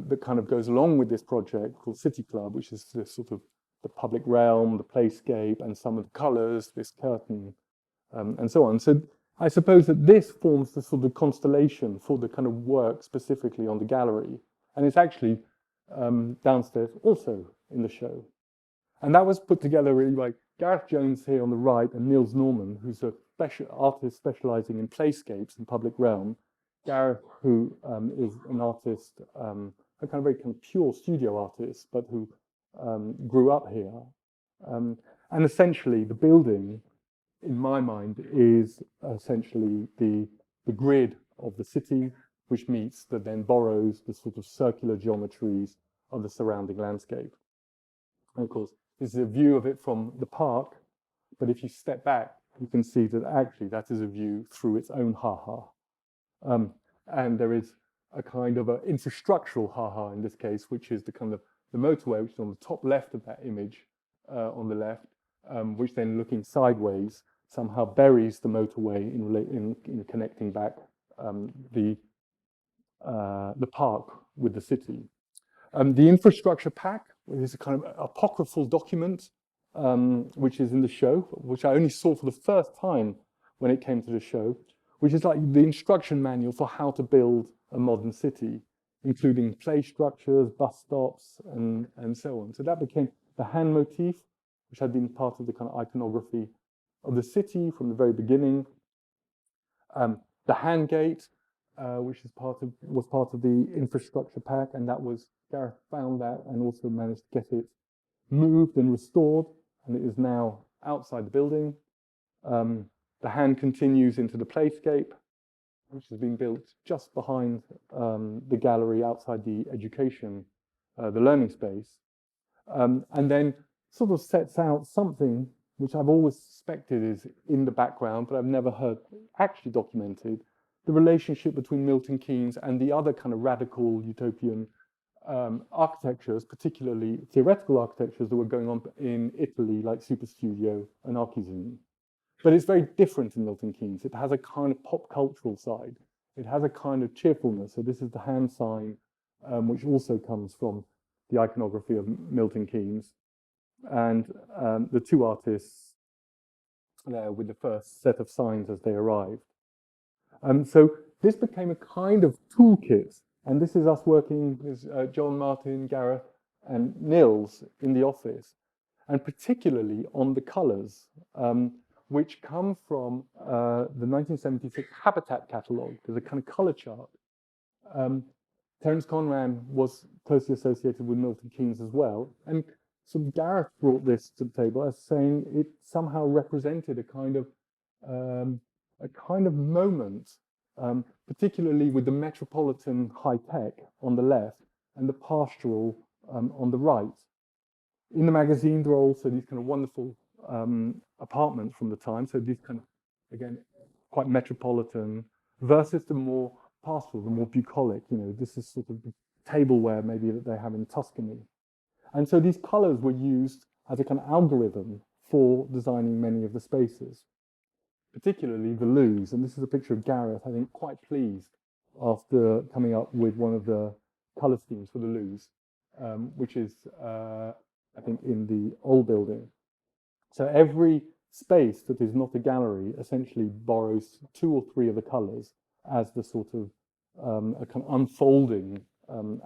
A: that kind of goes along with this project called City Club, which is this sort of the public realm, the playscape, and some of the colours, this curtain, and so on. So I suppose that this forms the sort of constellation for the kind of work specifically on the gallery, and it's actually downstairs also in the show. And that was put together really by Gareth Jones here on the right and Niels Norman, who's a artist specializing in playscapes and public realm. Gareth, who is an artist, a kind of very kind of pure studio artist, but who grew up here. And essentially the building, in my mind, is essentially the grid of the city, which meets, that then borrows the sort of circular geometries of the surrounding landscape. And of course, this is a view of it from the park, but if you step back, you can see that actually that is a view through its own ha-ha. And there is a kind of an infrastructural ha-ha in this case, which is the kind of the motorway, which is on the top left of that image, on the left, which then looking sideways somehow buries the motorway in connecting back the park with the city. The infrastructure pack is a kind of apocryphal document, which is in the show, which I only saw for the first time when it came to the show, which is like the instruction manual for how to build a modern city, including play structures, bus stops, and so on. So that became the hand motif, which had been part of the kind of iconography of the city from the very beginning. The hand gate, which was part of the infrastructure pack, and that was, Gareth found that and also managed to get it moved and restored, and it is now outside the building. The hand continues into the playscape, which has been built just behind the gallery outside the education, the learning space, and then sort of sets out something which I've always suspected is in the background, but I've never heard actually documented, the relationship between Milton Keynes and the other kind of radical utopian architectures, particularly theoretical architectures that were going on in Italy, like Superstudio and Archizen. But it's very different in Milton Keynes. It has a kind of pop cultural side. It has a kind of cheerfulness. So this is the hand sign, which also comes from the iconography of Milton Keynes. And the 2 artists there with the first set of signs as they arrived. So this became a kind of toolkit And this is us working with John, Martin, Gareth, and Nils in the office, and particularly on the colours, which come from the 1976 Habitat Catalogue. There's a kind of colour chart. Terence Conran was closely associated with Milton Keynes as well, and so Gareth brought this to the table as saying it somehow represented a kind of moment, particularly with the metropolitan high tech on the left and the pastoral on the right. In the magazine, there are also these kind of wonderful apartments from the time. So these kind of, again, quite metropolitan versus the more pastoral, the more bucolic. You know, this is sort of the tableware maybe that they have in Tuscany. And so these colors were used as a kind of algorithm for designing many of the spaces, particularly the loos. And this is a picture of Gareth, I think, quite pleased after coming up with one of the color schemes for the loos, which is, I think, in the old building. So every space that is not a gallery essentially borrows 2 or 3 of the colors as the sort of a kind of unfolding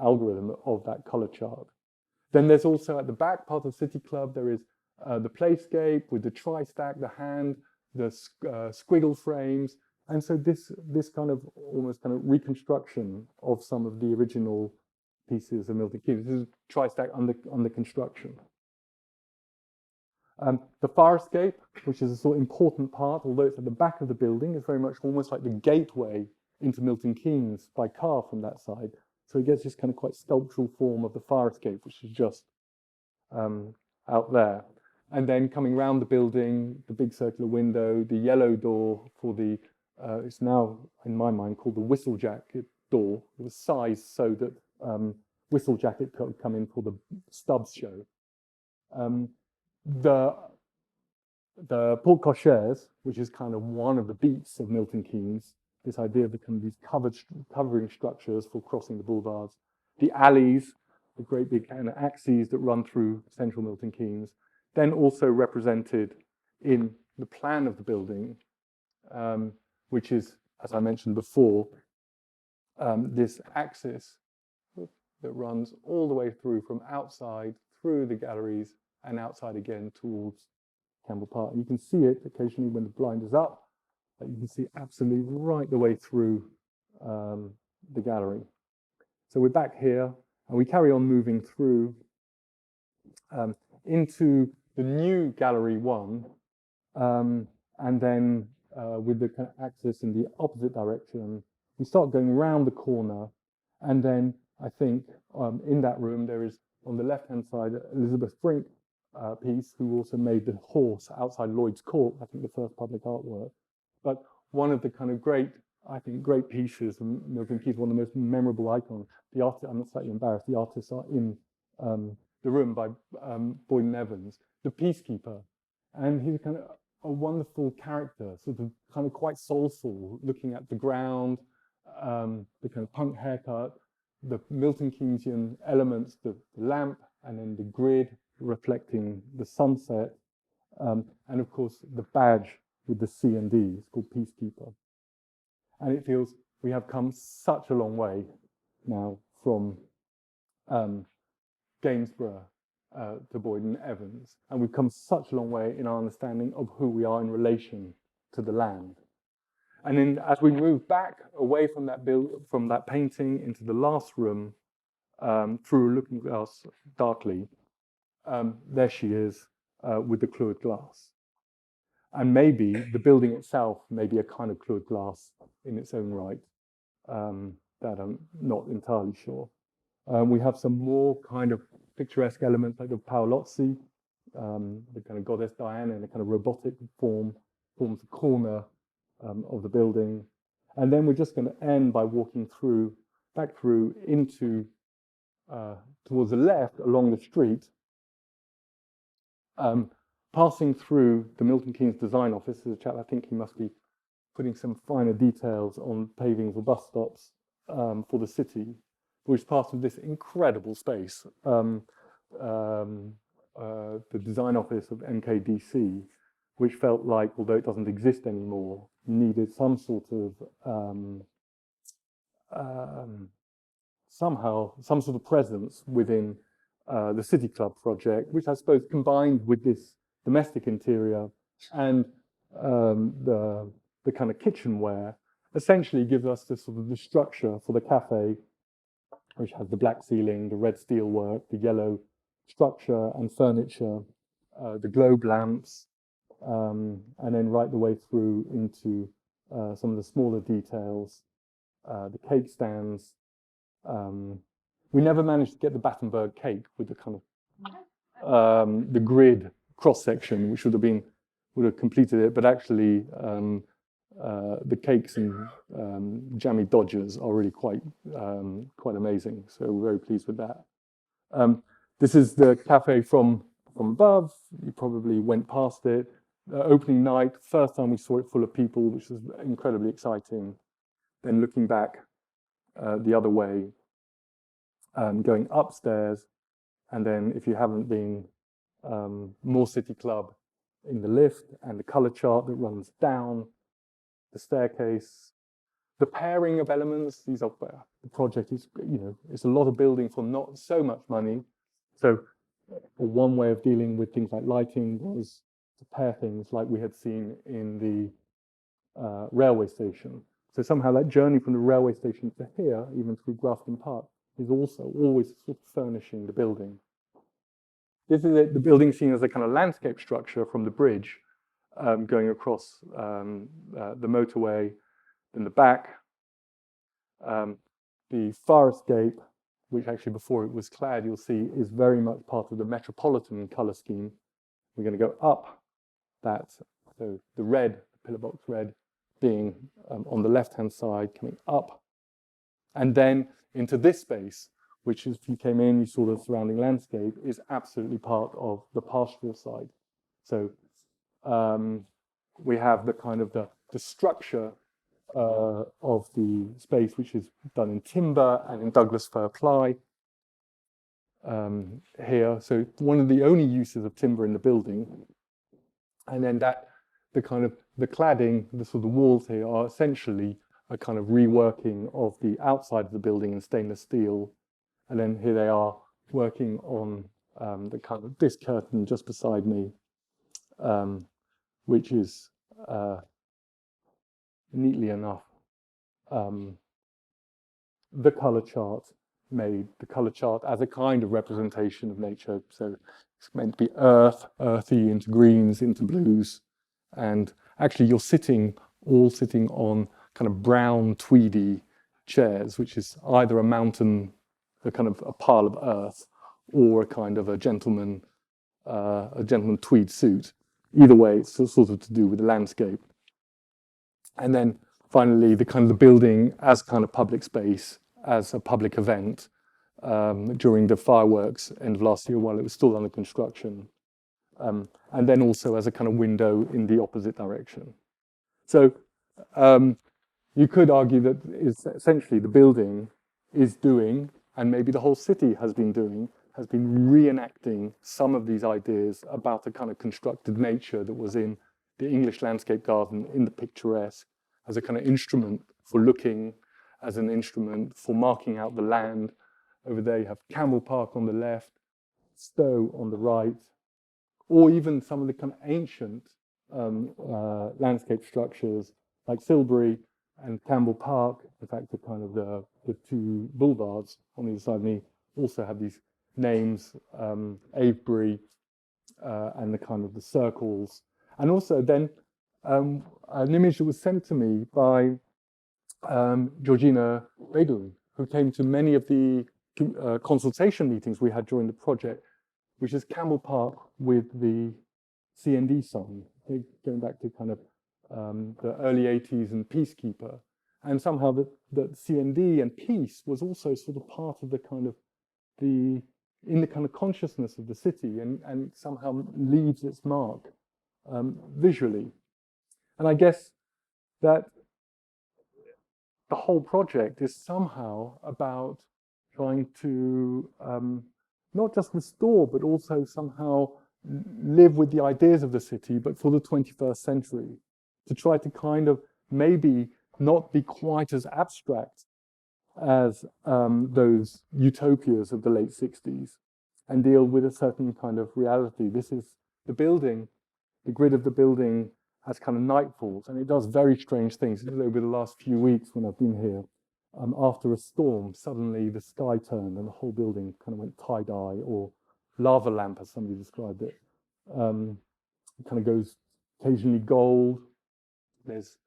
A: algorithm of that color chart. Then there's also at the back part of City Club, there is the playscape with the tri-stack, the hand, the squiggle frames. And so this kind of almost kind of reconstruction of some of the original pieces of Milton Keynes. This is tri-stack under construction. The fire escape, which is a sort of important part, although it's at the back of the building, is very much almost like the gateway into Milton Keynes by car from that side. So it gets this kind of quite sculptural form of the fire escape, which is just out there. And then coming round the building, the big circular window, the yellow door for the, it's now, in my mind, called the whistle jacket door. It was sized so that whistle jacket could come in for the Stubbs show. The porte cochères, which is kind of one of the beats of Milton Keynes, this idea of the kind of these covering structures for crossing the boulevards, the alleys, the great big kind of axes that run through central Milton Keynes, then also represented in the plan of the building, which is, as I mentioned before, this axis that runs all the way through from outside through the galleries and outside again towards Campbell Park. You can see it occasionally when the blind is up. You can see absolutely right the way through the gallery. So we're back here, and we carry on moving through into the new Gallery 1, and then with the kind of axis in the opposite direction, we start going round the corner, and then I think in that room there is, on the left-hand side, Elizabeth Brink piece, who also made the horse outside Lloyd's Court, I think the first public artwork. But one of the kind of great, I think, great pieces of Milton Keynes, one of the most memorable icons. The artist, I'm slightly embarrassed, the artists are in the room by Boyden Evans, the Peacekeeper. And he's kind of a wonderful character, sort of kind of quite soulful, looking at the ground, the kind of punk haircut, the Milton Keynesian elements, the lamp, and then the grid reflecting the sunset, and of course the badge with the C and D. It's called Peacekeeper. And it feels we have come such a long way now from Gainsborough to Boyden Evans, and we've come such a long way in our understanding of who we are in relation to the land. And then as we move back away from that painting into the last room, through a looking glass darkly, there she is with the clear glass. And maybe the building itself may be a kind of clear glass in its own right, that I'm not entirely sure. We have some more kind of picturesque elements like the Paolozzi, the kind of goddess Diana in a kind of robotic form, forms the corner of the building. And then we're just going to end by walking through, back through into, towards the left along the street, passing through the Milton Keynes Design Office. There's a chap, I think he must be putting some finer details on pavings or bus stops for the city, which is part of this incredible space, the Design Office of MKDC, which felt like, although it doesn't exist anymore, needed some sort of somehow some sort of presence within the City Club project, which I suppose combined with this domestic interior and the kind of kitchenware, essentially gives us the sort of the structure for the cafe, which has the black ceiling, the red steel work, the yellow structure and furniture, the globe lamps, and then right the way through into some of the smaller details, the cake stands. We never managed to get the Battenberg cake with the kind of the grid cross section, which would have completed it. But actually, the cakes and jammy dodgers are really quite amazing. So we're very pleased with that. This is the cafe from above. You probably went past it. Opening night, first time we saw it full of people, which was incredibly exciting. Then looking back the other way, going upstairs, and then if you haven't been, more City Club in the lift, and the color chart that runs down, the staircase, the pairing of elements. These are the project is, it's a lot of building for not so much money. So one way of dealing with things like lighting was to pair things like we had seen in the railway station. So somehow that journey from the railway station to here, even through Grafton Park, is also always sort of furnishing the building. This is the building seen as a kind of landscape structure from the bridge, going across the motorway. In the back, the fire escape, which actually before it was clad, you'll see, is very much part of the Metropolitan colour scheme. We're going to go up that, so the red, the pillar box red, being on the left-hand side, coming up, and then into this space, which is, if you came in, you saw the surrounding landscape, is absolutely part of the pastoral side. So we have the kind of the structure of the space, which is done in timber and in Douglas fir ply here. So one of the only uses of timber in the building. And then the cladding, the sort of walls here are essentially a kind of reworking of the outside of the building in stainless steel. And then here they are working on the kind of this curtain just beside me, which is neatly enough the color chart as a kind of representation of nature. So it's meant to be earthy into greens, into blues. And actually you're all sitting on kind of brown tweedy chairs, which is either a mountain, a kind of a pile of earth, or a kind of a gentleman tweed suit. Either way, it's sort of to do with the landscape. And then finally, the kind of the building as kind of public space, as a public event during the fireworks end of last year while it was still under construction. And then also as a kind of window in the opposite direction. So you could argue that essentially the building is doing, and maybe the whole city has been reenacting some of these ideas about the kind of constructed nature that was in the English landscape garden, in the picturesque, as a kind of instrument for looking, as an instrument for marking out the land. Over there you have Campbell Park on the left, Stowe on the right, or even some of the kind of ancient landscape structures like Silbury and Campbell Park. In fact, the kind of the two boulevards on either side of me also have these names, Avebury and the kind of the circles. And also then an image that was sent to me by Georgina Bedun, who came to many of the consultation meetings we had during the project, which is Campbell Park with the CND sign, going back to kind of the early 80s and Peacekeeper. And somehow that CND and peace was also sort of part of the kind of in the kind of consciousness of the city, and somehow leaves its mark visually. And I guess that the whole project is somehow about trying to not just restore, but also somehow live with the ideas of the city, but for the 21st century, to try to kind of maybe not be quite as abstract as those utopias of the late 60s and deal with a certain kind of reality. This is the building, the grid of the building as kind of nightfalls, and it does very strange things. Over the last few weeks when I've been here, after a storm, suddenly the sky turned and the whole building kind of went tie-dye, or lava lamp, as somebody described it. It kind of goes occasionally gold. There's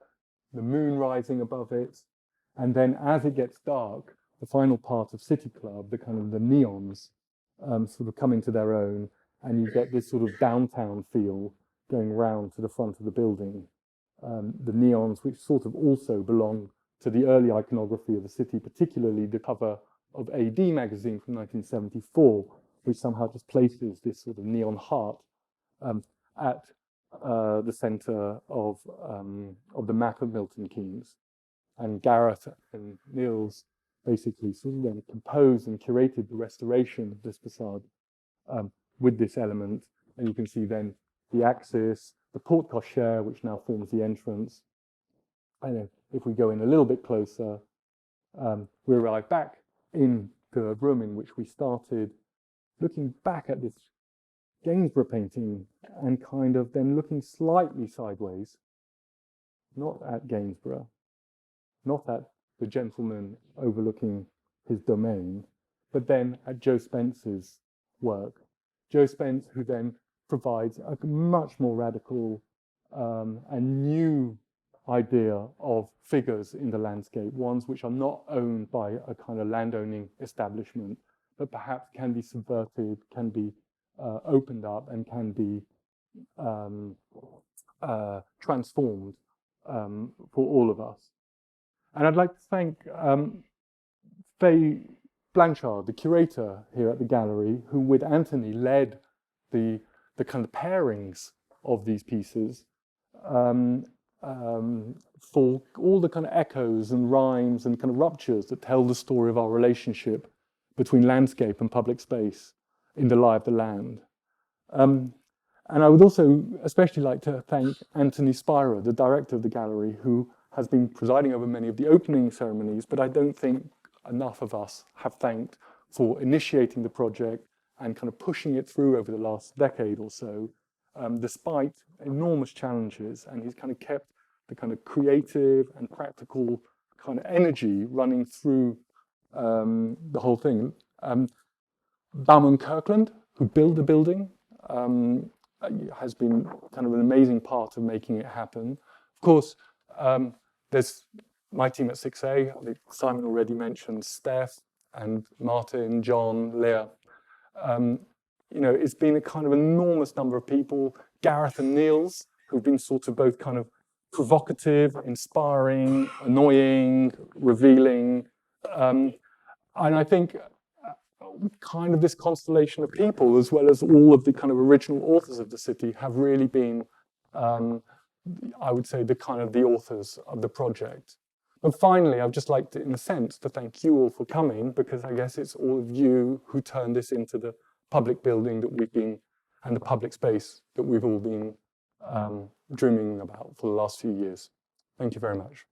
A: the moon rising above it. And then as it gets dark, the final part of City Club, the kind of the neons sort of come into their own, and you get this sort of downtown feel going round to the front of the building. The neons, which sort of also belong to the early iconography of the city, particularly the cover of AD magazine from 1974, which somehow just places this sort of neon heart at the center of the map of Milton Keynes. And Gareth and Niels basically sort of then composed and curated the restoration of this facade with this element. And you can see then the axis, the porte cochere, which now forms the entrance. And if we go in a little bit closer, we arrive back in the room in which we started, looking back at this Gainsborough painting and kind of then looking slightly sideways, not at Gainsborough, not at the gentleman overlooking his domain, but then at Joe Spence's work. Joe Spence, who then provides a much more radical and new idea of figures in the landscape, ones which are not owned by a kind of landowning establishment, but perhaps can be subverted, can be opened up, and can be transformed for all of us. And I'd like to thank Faye Blanchard, the curator here at the gallery, who with Anthony led the kind of pairings of these pieces for all the kind of echoes and rhymes and kind of ruptures that tell the story of our relationship between landscape and public space in the lie of the land. And I would also especially like to thank Anthony Spira, the director of the gallery, who has been presiding over many of the opening ceremonies, but I don't think enough of us have thanked for initiating the project and kind of pushing it through over the last decade or so, despite enormous challenges. And he's kind of kept the kind of creative and practical kind of energy running through the whole thing. Bauman Kirkland, who built the building, has been kind of an amazing part of making it happen. Of course, there's my team at 6A. I think Simon already mentioned Steph and Martin, John, Leah. You know, it's been a kind of enormous number of people, Gareth and Niels, who've been sort of both kind of provocative, inspiring, annoying, revealing. And I think kind of this constellation of people, as well as all of the kind of original authors of the city, have really been, I would say, the kind of the authors of the project. And finally, I'd just like to, in a sense, to thank you all for coming, because I guess it's all of you who turned this into the public building that we've been, and the public space that we've all been dreaming about for the last few years. Thank you very much.